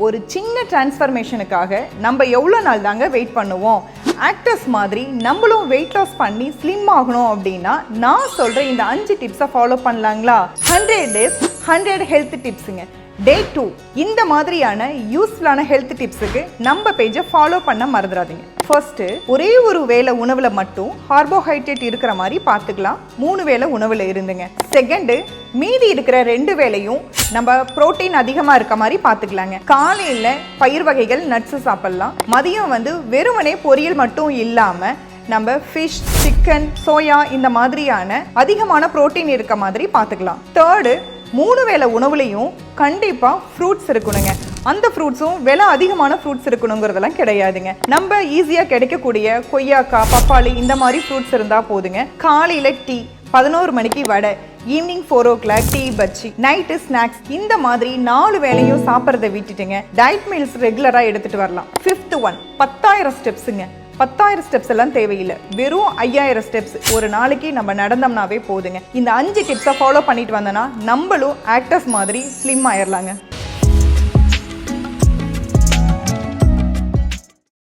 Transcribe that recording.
ஒரு சின்ன டிரான்ஸ்ஃபர்மேஷனுக்காக நம்ம எவ்வளோ நாள் தாங்க வெயிட் பண்ணுவோம்? ஆக்டர்ஸ் மாதிரி நம்மளும் வெயிட் லாஸ் பண்ணி ஸ்லிம் ஆகணும் அப்படின்னா நான் சொல்கிற இந்த 5 டிப்ஸை ஃபாலோ பண்ணலாங்களா? 100 days 100 ஹெல்த் டிப்ஸுங்க. Day 2 இந்த மாதிரியான யூஸ்ஃபுல்லான ஹெல்த் டிப்ஸுக்கு நம்ம பேஜை ஃபாலோ பண்ண மறந்துடாதீங்க. ஃபர்ஸ்ட், ஒரே ஒரு வேளை உணவில் மட்டும் கார்போஹைட்ரேட் இருக்கிற மாதிரி பார்த்துக்கலாம். 3 வேளை உணவில் இருந்துங்க. செகண்டு, மீதி இருக்கிற 2 வேளையும் நம்ம புரோட்டீன் அதிகமாக இருக்க மாதிரி பார்த்துக்கலாங்க. காலையில் பயிர் வகைகள் நட்ஸு சாப்பிட்லாம். மதியம் வெறுமனே பொரியல் மட்டும் இல்லாமல் நம்ம ஃபிஷ், சிக்கன், சோயா இந்த மாதிரியான அதிகமான புரோட்டீன் இருக்க மாதிரி பார்த்துக்கலாம். தேர்டு, 3 வேளை உணவுலையும் கண்டிப்பாக ஃப்ரூட்ஸ் இருக்கணுங்க. அந்த ஃப்ரூட்ஸும் விலை அதிகமான ஃப்ரூட்ஸ் இருக்கணுங்கிறதெல்லாம் கிடையாதுங்க. நம்ம ஈஸியாக கிடைக்கக்கூடிய கொய்யாக்காய், பப்பாளி இந்த மாதிரி ஃப்ரூட்ஸ் இருந்தால் போதுங்க. காலையில் டீ, 11 மணிக்கு vada, evening 4 o'clock tea bajji, night snacks, இந்த மாதிரி 4 வேளையும் சாப்பிட்றத விட்டுட்டுங்க டயட் மீல்ஸ் ரெகுலராக எடுத்துகிட்டு வரலாம். 5th one, 10,000 ஸ்டெப்ஸுங்க. 10,000 ஸ்டெப்ஸ் எல்லாம் தேவையில்லை, வெறும் 5,000 ஸ்டெப்ஸ் ஒரு நாளைக்கு நம்ம நடந்தோம்னாவே போதுங்க. இந்த 5 டிப்ஸை ஃபாலோ பண்ணிட்டு வந்தோன்னா நம்மளும் ஆக்டர்ஸ் மாதிரி ஸ்லிம் ஆயிடலாங்க.